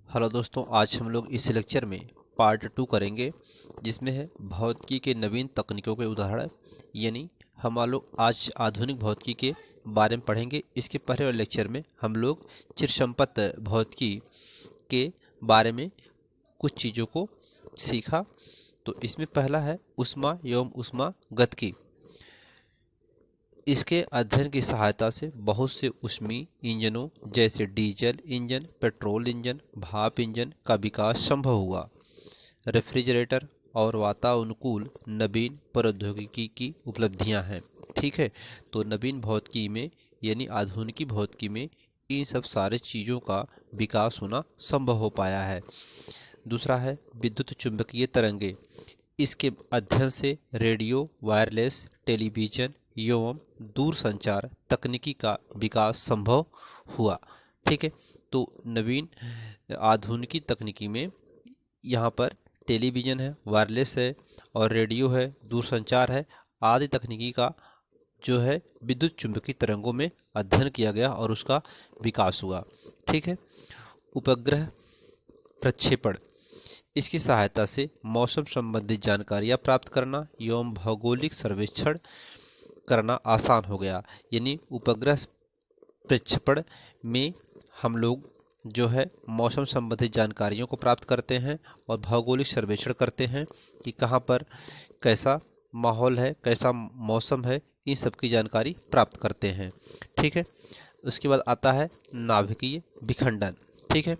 Hello दोस्तों, आज हम लोग इस लेक्चर में पार्ट 2 करेंगे, जिसमें है भौतिकी के नवीन तकनीकों के उदाहरण। यानी हम लोग आज आधुनिक भौतिकी के बारे में पढ़ेंगे। इसके पहले वाले लेक्चर में हम लोग चिरसंपत भौतिकी के बारे में कुछ चीज़ों को सीखा। तो इसमें पहला है ऊष्मा एवं ऊष्मा गतिकी। इसके अध्ययन की सहायता से बहुत से ऊष्मीय इंजनों जैसे डीजल इंजन, पेट्रोल इंजन, भाप इंजन का विकास संभव हुआ। रेफ्रिजरेटर और वातानुकूल नवीन प्रौद्योगिकी की उपलब्धियां हैं। ठीक है, तो नवीन भौतिकी में यानी आधुनिक भौतिकी में इन सब सारे चीज़ों का विकास होना संभव हो पाया है। दूसरा है विद्युत चुंबकीय तरंगे। इसके अध्ययन से रेडियो, वायरलेस, टेलीविज़न एवं दूरसंचार तकनीकी का विकास संभव हुआ। ठीक है, तो नवीन आधुनिकी तकनीकी में यहाँ पर टेलीविज़न है, वायरलेस है और रेडियो है, दूरसंचार है आदि तकनीकी का जो है विद्युत चुंबकीय तरंगों में अध्ययन किया गया और उसका विकास हुआ। ठीक है, उपग्रह प्रक्षेपण। इसकी सहायता से मौसम संबंधी जानकारियाँ प्राप्त करना एवं भौगोलिक सर्वेक्षण करना आसान हो गया। यानी उपग्रह प्रक्षेपण में हम लोग जो है मौसम संबंधी जानकारियों को प्राप्त करते हैं और भौगोलिक सर्वेक्षण करते हैं कि कहाँ पर कैसा माहौल है, कैसा मौसम है, इन सब की जानकारी प्राप्त करते हैं। ठीक है, उसके बाद आता है नाभिकीय विखंडन। ठीक है,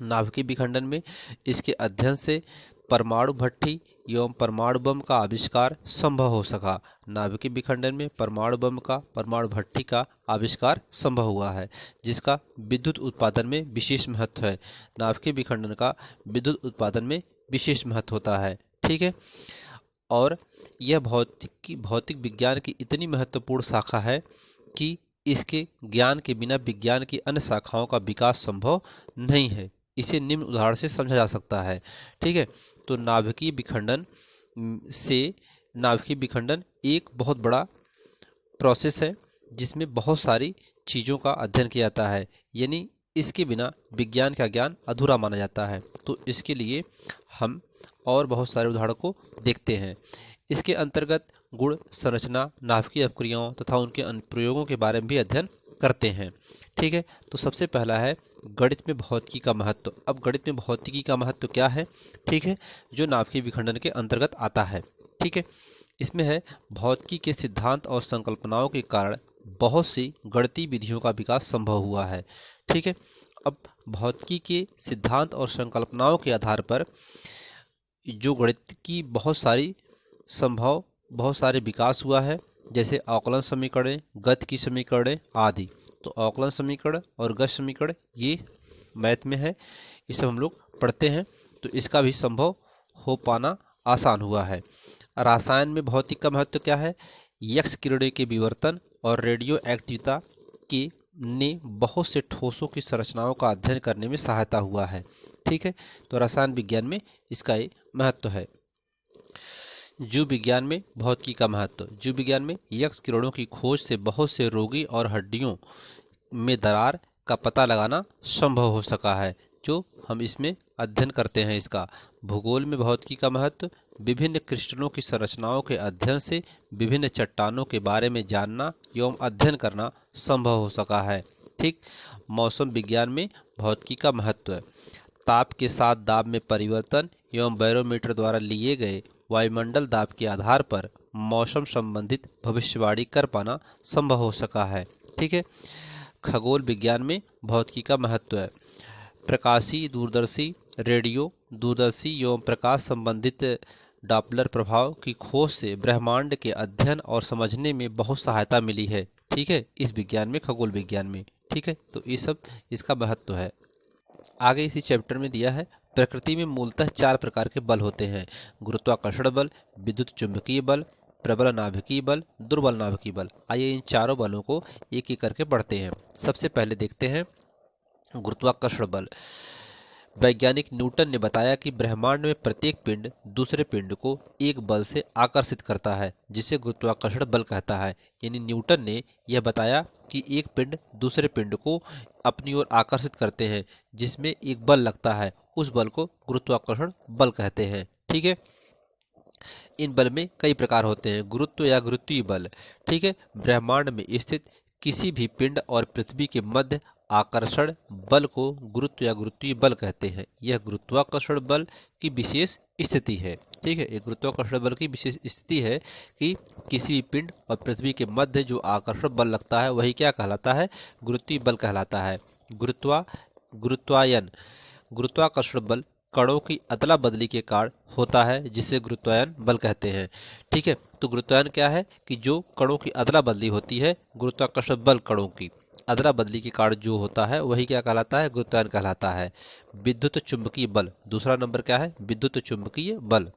नाभिकीय विखंडन में इसके अध्ययन से परमाणु भट्ठी एवं परमाणु बम का आविष्कार संभव हो सका। नाभिकीय विखंडन में परमाणु भट्ठी का आविष्कार संभव हुआ है, जिसका विद्युत उत्पादन में विशेष महत्व है। नाभिकीय विखंडन का विद्युत उत्पादन में विशेष महत्व होता है। ठीक है, और यह भौतिक विज्ञान की इतनी महत्वपूर्ण शाखा है कि इसके ज्ञान के बिना विज्ञान की अन्य शाखाओं का विकास संभव नहीं है। इसे निम्न उदाहरण से समझा जा सकता है। ठीक है, तो नाभिकीय विखंडन एक बहुत बड़ा प्रोसेस है जिसमें बहुत सारी चीज़ों का अध्ययन किया जाता है। यानी इसके बिना विज्ञान का ज्ञान अधूरा माना जाता है। तो इसके लिए हम और बहुत सारे उदाहरणों को देखते हैं। इसके अंतर्गत गुण संरचना, नाभिकीय अपक्रियाओं तथा उनके अनुप्रयोगों के बारे में भी अध्ययन करते हैं। ठीक है, तो सबसे पहला है गणित में भौतिकी का महत्व। अब गणित में भौतिकी का महत्व क्या है? ठीक है, जो नाभिकीय विखंडन के अंतर्गत आता है। ठीक है, इसमें है भौतिकी के सिद्धांत और संकल्पनाओं के कारण बहुत सी गणितीय विधियों का विकास संभव हुआ है। ठीक है, अब भौतिकी के सिद्धांत और संकल्पनाओं के आधार पर जो गणित की बहुत सारे विकास हुआ है, जैसे अवकलन समीकरण, गति की समीकरण आदि। तो अवकलन समीकरण और गति समीकरण ये मैथ में है, ये सब हम लोग पढ़ते हैं, तो इसका भी संभव हो पाना आसान हुआ है। रसायन में भौतिक का महत्व क्या है? एक्स किरणें के विवर्तन और रेडियो एक्टिविता के ने बहुत से ठोसों की संरचनाओं का अध्ययन करने में सहायता हुआ है। ठीक है, तो रसायन विज्ञान में इसका ये महत्व है। जीव विज्ञान में भौतिकी का महत्व। जीव विज्ञान में एक्स किरणों की खोज से बहुत से रोगी और हड्डियों में दरार का पता लगाना संभव हो सका है, जो हम इसमें अध्ययन करते हैं इसका। भूगोल में भौतिकी का महत्व। विभिन्न क्रिस्टलों की संरचनाओं के अध्ययन से विभिन्न चट्टानों के बारे में जानना एवं अध्ययन करना संभव हो सका है। ठीक, मौसम विज्ञान में भौतिकी का महत्व है। ताप के साथ दाब में परिवर्तन एवं बैरोमीटर द्वारा लिए गए वायुमंडल दाब के आधार पर मौसम संबंधित भविष्यवाणी कर पाना संभव हो सका है। ठीक है, खगोल विज्ञान में भौतिकी का महत्व है। प्रकाशीय दूरदर्शी, रेडियो दूरदर्शी एवं प्रकाश संबंधित डॉपलर प्रभाव की खोज से ब्रह्मांड के अध्ययन और समझने में बहुत सहायता मिली है। ठीक है, इस विज्ञान में, खगोल विज्ञान में। ठीक है, तो ये सब इसका महत्व है। आगे इसी चैप्टर में दिया है प्रकृति में मूलतः 4 प्रकार के बल होते हैं: गुरुत्वाकर्षण बल, विद्युत चुंबकीय बल, प्रबल नाभिकीय बल, दुर्बल नाभिकीय बल। आइए इन चारों बलों को एक एक करके पढ़ते हैं। सबसे पहले देखते हैं गुरुत्वाकर्षण बल। वैज्ञानिक न्यूटन ने बताया कि ब्रह्मांड में प्रत्येक पिंड दूसरे पिंड को एक बल से आकर्षित करता है जिसे गुरुत्वाकर्षण बल कहता है। यानी न्यूटन ने यह बताया कि एक पिंड दूसरे पिंड को अपनी ओर आकर्षित करते हैं जिसमें एक बल लगता है, उस बल को गुरुत्वाकर्षण बल कहते हैं। ठीक है, इन बल में कई प्रकार होते हैं। गुरुत्व या गुरुत्वीय बल। ठीक है, ब्रह्मांड में स्थित किसी भी पिंड और पृथ्वी के मध्य आकर्षण बल को गुरुत्व या गुरुत्वीय बल कहते हैं। यह गुरुत्वाकर्षण बल की विशेष स्थिति है। ठीक है, एक गुरुत्वाकर्षण बल की विशेष स्थिति है कि किसी भी पिंड और पृथ्वी के मध्य जो आकर्षण बल लगता है वही क्या कहलाता है, गुरुत्वीय बल कहलाता है। गुरुत्वायन गुरुत्वाकर्षण बल कणों की अदला बदली के कारण होता है जिसे गुरुत्वायन बल कहते हैं। ठीक है, तो गुरुत्वायन क्या है कि जो कणों की अदला बदली होती है, गुरुत्वाकर्षण बल कणों की अदला बदली के कारण जो होता है वही क्या कहलाता है, गुरुत्वायन कहलाता है। विद्युत चुंबकीय बल, दूसरा नंबर क्या है, विद्युत चुंबकीय बल।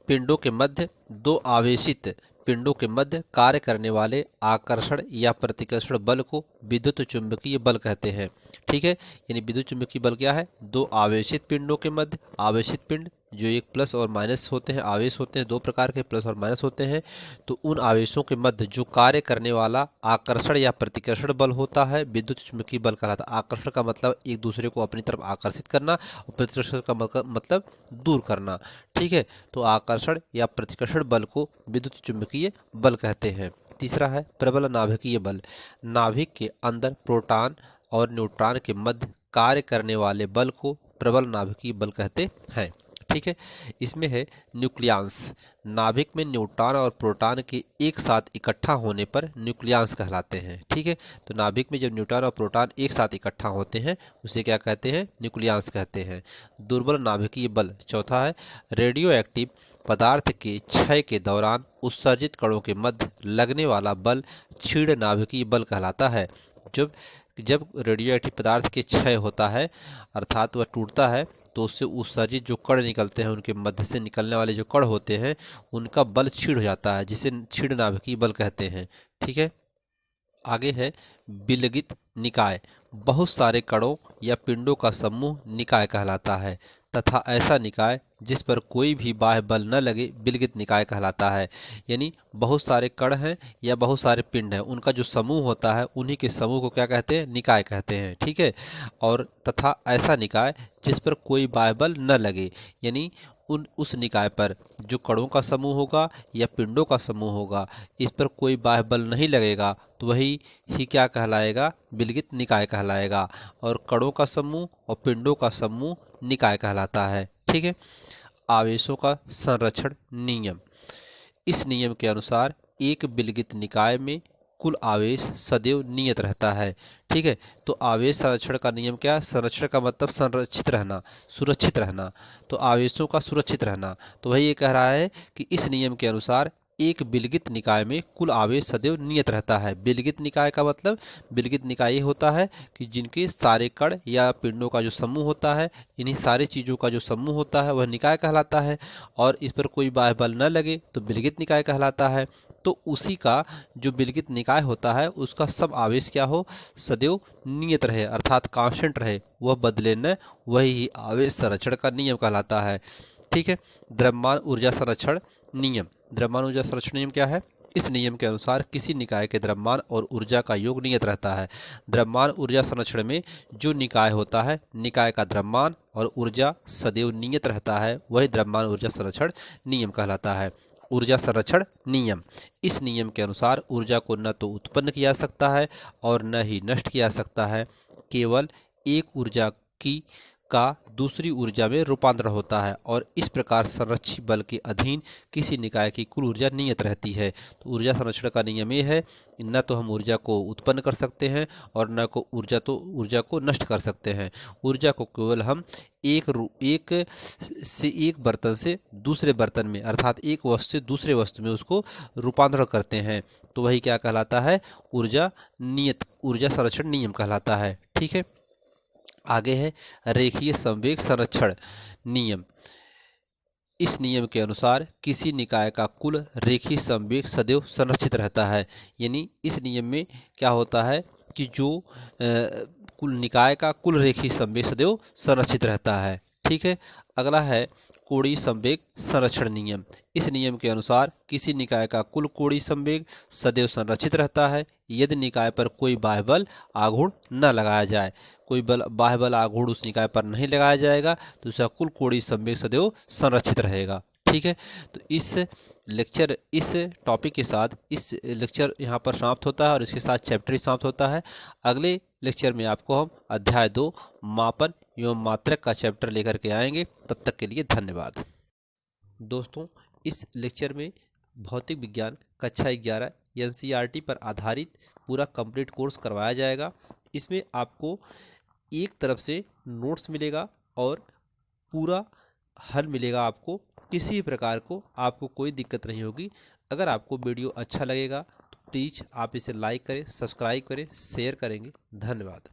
पिंडों के मध्य दो आवेशित पिंडों के मध्य कार्य करने वाले आकर्षण या प्रतिकर्षण बल को विद्युत चुंबकीय बल कहते हैं। ठीक है, यानी विद्युत चुंबकीय बल क्या है, दो आवेशित पिंडों के मध्य, आवेशित पिंड जो एक प्लस और माइनस होते हैं, आवेश होते हैं, दो प्रकार के प्लस और माइनस होते हैं, तो उन आवेशों के मध्य जो कार्य करने वाला आकर्षण या प्रतिकर्षण बल होता है विद्युत चुंबकीय बल कहलाता है। आकर्षण का मतलब एक दूसरे को अपनी तरफ आकर्षित करना और प्रतिकर्षण का मतलब दूर करना। ठीक है, तो आकर्षण या प्रतिकर्षण बल को विद्युत चुंबकीय बल कहते हैं। तीसरा है प्रबल नाभिकीय बल। नाभिक के अंदर प्रोटॉन और न्यूट्रॉन के मध्य कार्य करने वाले बल को प्रबल नाभिकीय बल कहते हैं। ठीक है, इसमें है न्यूक्लियांस। नाभिक में न्यूट्रॉन और प्रोटॉन के एक साथ इकट्ठा होने पर न्यूक्लियांस कहलाते हैं। ठीक है, तो नाभिक में जब न्यूट्रॉन और प्रोटॉन एक साथ इकट्ठा होते हैं उसे क्या कहते हैं, न्यूक्लियांस कहते हैं। दुर्बल नाभिकीय बल। चौथा है रेडियो एक्टिव पदार्थ के क्षय के दौरान उत्सर्जित कणों के मध्य लगने वाला बल क्षीण नाभिकीय बल कहलाता है। जब रेडियो एक्टिव पदार्थ के क्षय होता है अर्थात वह टूटता है तो उससे उत्सर्जित जो कण निकलते हैं, उनके मध्य से निकलने वाले जो कण होते हैं उनका बल क्षीण हो जाता है जिसे क्षीण नाभिकीय बल कहते हैं। ठीक है, आगे है विलगित निकाय। बहुत सारे कणों या पिंडों का समूह निकाय कहलाता है तथा ऐसा निकाय जिस पर कोई भी बाह्य बल न लगे विलगित निकाय कहलाता है। यानी बहुत सारे कण हैं या बहुत सारे पिंड हैं, उनका जो समूह होता है उन्हीं के समूह को क्या कहते हैं, निकाय कहते हैं। ठीक है, और तथा ऐसा निकाय जिस पर कोई बाह्य बल न लगे, यानी उस निकाय पर जो कणों का समूह होगा या पिंडों का समूह होगा इस पर कोई बाह्य बल नहीं लगेगा तो वही ही क्या कहलाएगा, विलगित निकाय कहलाएगा। और कणों का समूह और पिंडों का समूह निकाय कहलाता है। ठीक है, आवेशों का संरक्षण नियम। इस नियम के अनुसार एक विलगित निकाय में कुल आवेश सदैव नियत रहता है। ठीक है, तो आवेश संरक्षण का नियम क्या है, संरक्षण का मतलब संरक्षित रहना, सुरक्षित रहना, तो आवेशों का सुरक्षित रहना। तो वही ये कह रहा है कि इस नियम के अनुसार एक विलगित निकाय में कुल आवेश सदैव नियत रहता है। विलगित निकाय का मतलब, विलगित निकाय ये होता है कि जिनके सारे कण या पिंडों का जो समूह होता है, इन्हीं सारी चीज़ों का जो समूह होता है वह निकाय कहलाता है और इस पर कोई बाह्य बल न लगे तो विलगित निकाय कहलाता है। तो उसी का जो विलगित निकाय होता है उसका सब आवेश क्या हो, सदैव नियत रहे अर्थात कांस्टेंट रहे, वह बदले न, वही आवेश संरक्षण का नियम कहलाता है। ठीक है, द्रव्यमान ऊर्जा संरक्षण नियम। द्रव्यमान ऊर्जा संरक्षण नियम क्या है, इस नियम के अनुसार किसी निकाय के द्रव्यमान और ऊर्जा का योग नियत रहता है। द्रव्यमान ऊर्जा संरक्षण में जो निकाय होता है, निकाय का द्रव्यमान और ऊर्जा सदैव नियत रहता है, वही द्रव्यमान ऊर्जा संरक्षण नियम कहलाता है। ऊर्जा संरक्षण नियम। इस नियम के अनुसार ऊर्जा को न तो उत्पन्न किया जा सकता है और न ही नष्ट किया जा सकता है, केवल एक ऊर्जा का दूसरी ऊर्जा में रूपांतरण होता है और इस प्रकार संरक्षित बल के अधीन किसी निकाय की कुल ऊर्जा नियत रहती है। तो ऊर्जा संरक्षण का नियम ये है, न तो हम ऊर्जा को उत्पन्न कर सकते हैं और न को ऊर्जा को नष्ट कर सकते हैं। ऊर्जा को केवल हम एक बर्तन से दूसरे बर्तन में अर्थात एक वस्तु से दूसरे वस्तु में उसको रूपांतरण करते हैं, तो वही क्या कहलाता है, ऊर्जा संरक्षण नियम कहलाता है। ठीक है, आगे है रेखीय संवेग संरक्षण नियम। इस नियम के अनुसार किसी निकाय का कुल रेखीय संवेग सदैव संरक्षित रहता है। यानी इस नियम में क्या होता है कि जो कुल निकाय का कुल रेखीय संवेग सदैव संरक्षित रहता है। ठीक है, अगला है कोणीय संवेग संरक्षण नियम। इस नियम के अनुसार किसी निकाय का कुल कोणीय संवेग सदैव संरक्षित रहता है यदि निकाय पर कोई बाह्य बल आघूर्ण न लगाया जाए। कोई बाह्य बल आघूर्ण उस निकाय पर नहीं लगाया जाएगा तो उसका कुल कोणीय संवेग सदैव संरक्षित रहेगा। ठीक है, तो इस टॉपिक के साथ इस लेक्चर यहाँ पर समाप्त होता है और इसके साथ चैप्टर समाप्त होता है। अगले लेक्चर में आपको हम अध्याय 2 मापन एवं मात्रक का चैप्टर लेकर के आएंगे। तब तक के लिए धन्यवाद। दोस्तों, इस लेक्चर में भौतिक विज्ञान कक्षा 11 NCERT पर आधारित पूरा कंप्लीट कोर्स करवाया जाएगा। इसमें आपको एक तरफ से नोट्स मिलेगा और पूरा हल मिलेगा। आपको किसी भी प्रकार को आपको कोई दिक्कत नहीं होगी। अगर आपको वीडियो अच्छा लगेगा तो प्लीज़ आप इसे लाइक करें, सब्सक्राइब करें, शेयर करेंगे। धन्यवाद।